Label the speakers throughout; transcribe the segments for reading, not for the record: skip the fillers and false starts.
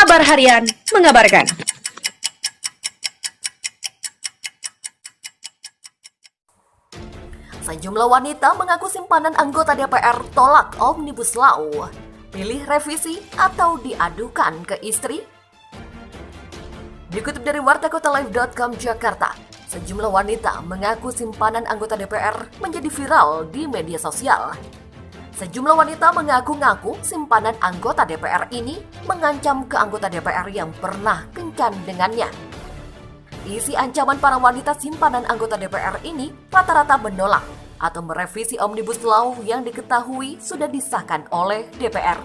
Speaker 1: Kabar Harian mengabarkan.
Speaker 2: Sejumlah wanita mengaku simpanan anggota DPR tolak Omnibus Law. Pilih revisi atau diadukan ke istri? Dikutip dari wartakotalive.com Jakarta, sejumlah wanita mengaku simpanan anggota DPR menjadi viral di media sosial. Sejumlah wanita mengaku-ngaku simpanan anggota DPR ini mengancam ke anggota DPR yang pernah kencan dengannya. Isi ancaman para wanita simpanan anggota DPR ini rata-rata menolak atau merevisi Omnibus Law yang diketahui sudah disahkan oleh DPR.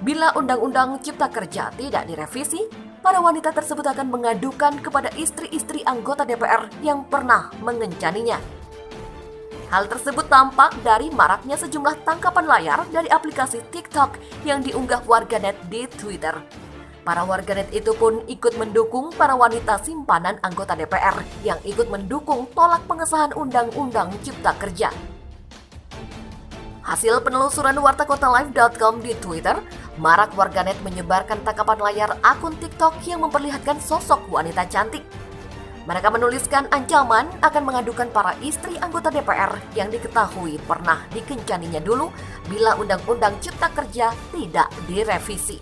Speaker 2: Bila Undang-Undang Cipta Kerja tidak direvisi, para wanita tersebut akan mengadukan kepada istri-istri anggota DPR yang pernah mengencaninya. Hal tersebut tampak dari maraknya sejumlah tangkapan layar dari aplikasi TikTok yang diunggah warganet di Twitter. Para warganet itu pun ikut mendukung para wanita simpanan anggota DPR yang ikut mendukung tolak pengesahan Undang-Undang Cipta Kerja. Hasil penelusuran wartakotalive.com di Twitter, marak warganet menyebarkan tangkapan layar akun TikTok yang memperlihatkan sosok wanita cantik. Mereka menuliskan ancaman akan mengadukan para istri anggota DPR yang diketahui pernah dikencaninya dulu bila Undang-Undang Cipta Kerja tidak direvisi.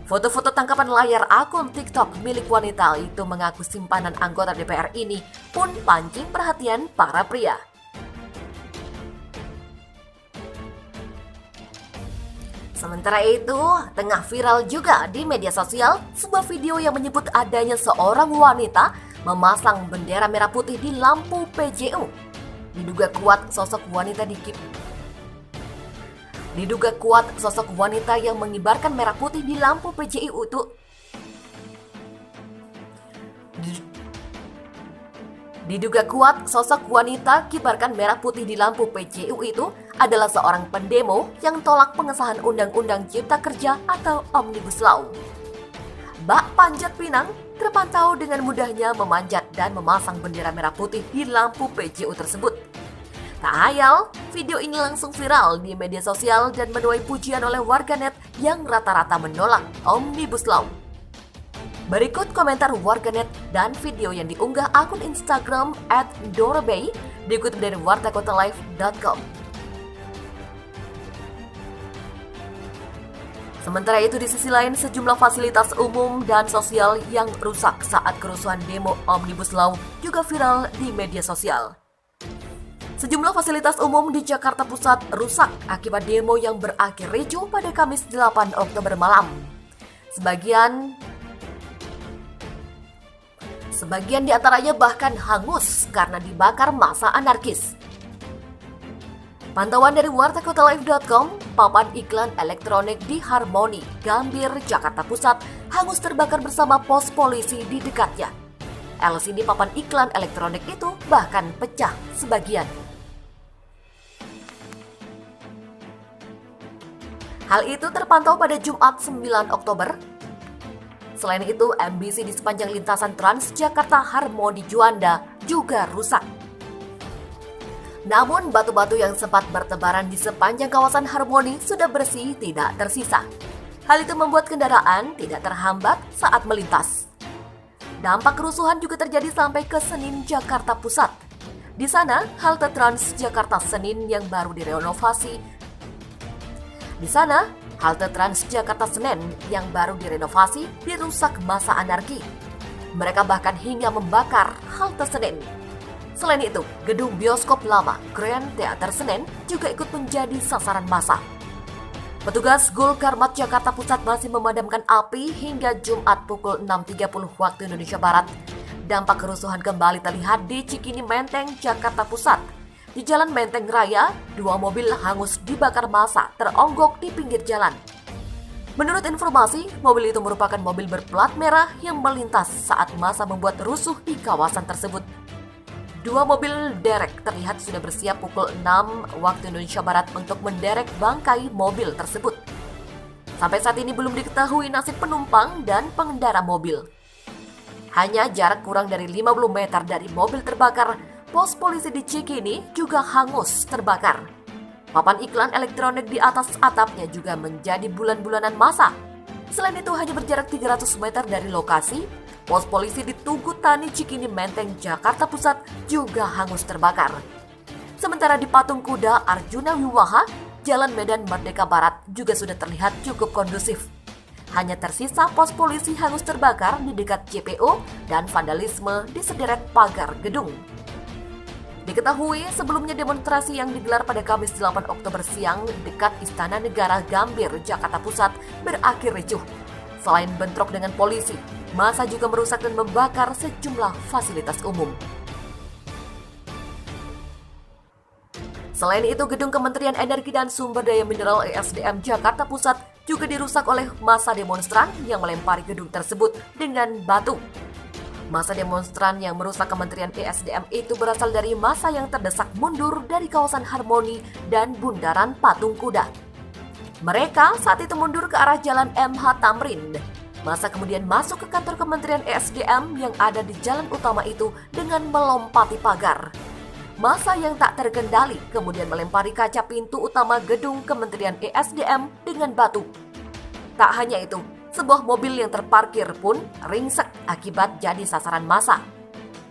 Speaker 2: Foto-foto tangkapan layar akun TikTok milik wanita itu mengaku simpanan anggota DPR ini pun pancing perhatian para pria. Sementara itu, tengah viral juga di media sosial sebuah video yang menyebut adanya seorang wanita memasang bendera merah putih di lampu PJU. Diduga kuat sosok wanita yang mengibarkan merah putih di lampu PJU itu Diduga kuat sosok wanita kibarkan merah putih di lampu PJU itu adalah seorang pendemo yang tolak pengesahan Undang-Undang Cipta Kerja atau Omnibus Law. Bak Panjat Pinang terpantau dengan mudahnya memanjat dan memasang bendera merah putih di lampu PJU tersebut. Tak ayal, video ini langsung viral di media sosial dan menuai pujian oleh warganet yang rata-rata menolak Omnibus Law. Berikut komentar warganet dan video yang diunggah akun Instagram @dorabey dikutip dari wartakotalive.com. Sementara itu di sisi lain sejumlah fasilitas umum dan sosial yang rusak saat kerusuhan demo Omnibus Law juga viral di media sosial. Sejumlah fasilitas umum di Jakarta Pusat rusak akibat demo yang berakhir ricuh pada Kamis 8 Oktober malam. Sebagian di antaranya bahkan hangus karena dibakar massa anarkis. Pantauan dari wartakotalive.com, papan iklan elektronik di Harmoni, Gambir, Jakarta Pusat hangus terbakar bersama pos polisi di dekatnya. LCD papan iklan elektronik itu bahkan pecah sebagian. Hal itu terpantau pada Jumat 9 Oktober. Selain itu, MBC di sepanjang lintasan Transjakarta Harmoni Juanda juga rusak. Namun, batu-batu yang sempat bertebaran di sepanjang kawasan Harmoni sudah bersih, tidak tersisa. Hal itu membuat kendaraan tidak terhambat saat melintas. Dampak kerusuhan juga terjadi sampai ke Senin Jakarta Pusat. Di sana, halte Transjakarta Senin yang baru direnovasi dirusak massa anarki. Mereka bahkan hingga membakar halte Senen. Selain itu, gedung bioskop lama Grand Theater Senen juga ikut menjadi sasaran massa. Petugas Gulkarmat Jakarta Pusat masih memadamkan api hingga Jumat pukul 6.30 waktu Indonesia Barat. Dampak kerusuhan kembali terlihat di Cikini Menteng, Jakarta Pusat. Di Jalan Menteng Raya, 2 mobil hangus dibakar massa teronggok di pinggir jalan. Menurut informasi, mobil itu merupakan mobil berplat merah yang melintas saat massa membuat rusuh di kawasan tersebut. 2 mobil derek terlihat sudah bersiap pukul 6 waktu Indonesia Barat untuk menderek bangkai mobil tersebut. Sampai saat ini belum diketahui nasib penumpang dan pengendara mobil. Hanya jarak kurang dari 50 meter dari mobil terbakar, pos polisi di Cikini juga hangus terbakar. Papan iklan elektronik di atas atapnya juga menjadi bulan-bulanan massa. Selain itu, hanya berjarak 300 meter dari lokasi, pos polisi di Tugu Tani Cikini Menteng, Jakarta Pusat juga hangus terbakar. Sementara di Patung Kuda Arjuna Wiwaha, Jalan Medan Merdeka Barat juga sudah terlihat cukup kondusif. Hanya tersisa pos polisi hangus terbakar di dekat JPO dan vandalisme di sederet pagar gedung. Diketahui sebelumnya demonstrasi yang digelar pada Kamis 8 Oktober siang dekat Istana Negara Gambir, Jakarta Pusat berakhir ricuh. Selain bentrok dengan polisi, massa juga merusak dan membakar sejumlah fasilitas umum. Selain itu, gedung Kementerian Energi dan Sumber Daya Mineral (ESDM) Jakarta Pusat juga dirusak oleh massa demonstran yang melempari gedung tersebut dengan batu. Massa demonstran yang merusak Kementerian ESDM itu berasal dari massa yang terdesak mundur dari kawasan Harmoni dan Bundaran Patung Kuda. Mereka saat itu mundur ke arah Jalan MH Tamrin. Massa kemudian masuk ke kantor Kementerian ESDM yang ada di jalan utama itu dengan melompati pagar. Massa yang tak terkendali kemudian melempari kaca pintu utama gedung Kementerian ESDM dengan batu. Tak hanya itu, sebuah mobil yang terparkir pun ringsek akibat jadi sasaran massa.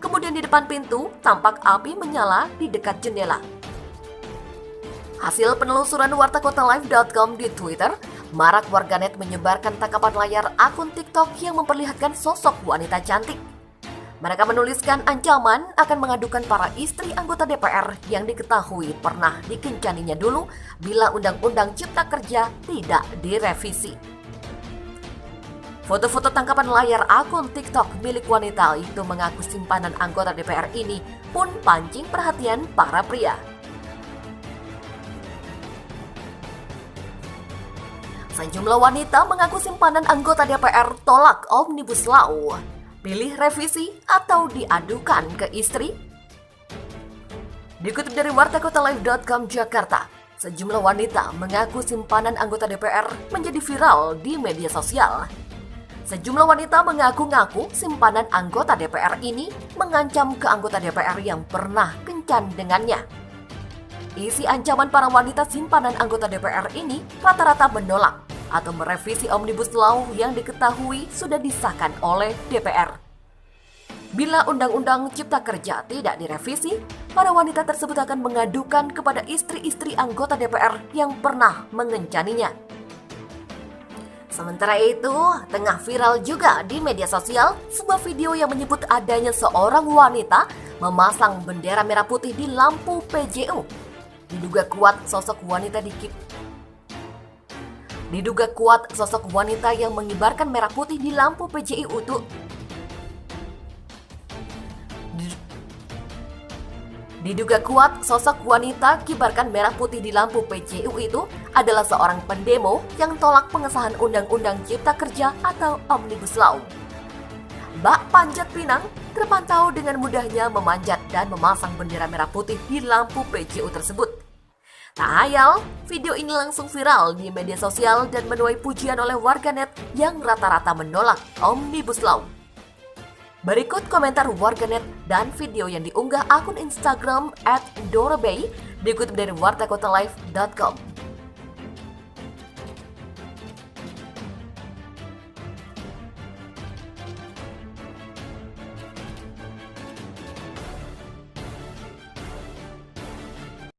Speaker 2: Kemudian di depan pintu tampak api menyala di dekat jendela. Hasil penelusuran wartakotalive.com di Twitter, marak warganet menyebarkan tangkapan layar akun TikTok yang memperlihatkan sosok wanita cantik. Mereka menuliskan ancaman akan mengadukan para istri anggota DPR yang diketahui pernah dikencaninya dulu bila Undang-Undang Cipta Kerja tidak direvisi. Foto-foto tangkapan layar akun TikTok milik wanita itu mengaku simpanan anggota DPR ini pun pancing perhatian para pria. Sejumlah wanita mengaku simpanan anggota DPR tolak Omnibus Law. Pilih revisi atau diadukan ke istri? Dikutip dari wartakotalive.com Jakarta, sejumlah wanita mengaku simpanan anggota DPR menjadi viral di media sosial. Sejumlah wanita mengaku-ngaku simpanan anggota DPR ini mengancam ke anggota DPR yang pernah kencan dengannya. Isi ancaman para wanita simpanan anggota DPR ini rata-rata menolak atau merevisi Omnibus Law yang diketahui sudah disahkan oleh DPR. Bila Undang-Undang Cipta Kerja tidak direvisi, para wanita tersebut akan mengadukan kepada istri-istri anggota DPR yang pernah mengencaninya. Sementara itu, tengah viral juga di media sosial sebuah video yang menyebut adanya seorang wanita memasang bendera merah putih di lampu PJU. Diduga kuat sosok wanita yang mengibarkan merah putih di lampu PJU itu adalah seorang pendemo yang tolak pengesahan Undang-Undang Cipta Kerja atau Omnibus Law. Mbak Panjat Pinang terpantau dengan mudahnya memanjat dan memasang bendera merah putih di lampu PJU tersebut. Tak ayal, video ini langsung viral di media sosial dan menuai pujian oleh warganet yang rata-rata menolak Omnibus Law. Berikut komentar warganet dan video yang diunggah akun Instagram @dorabay dikutip dari wartakotalive.com.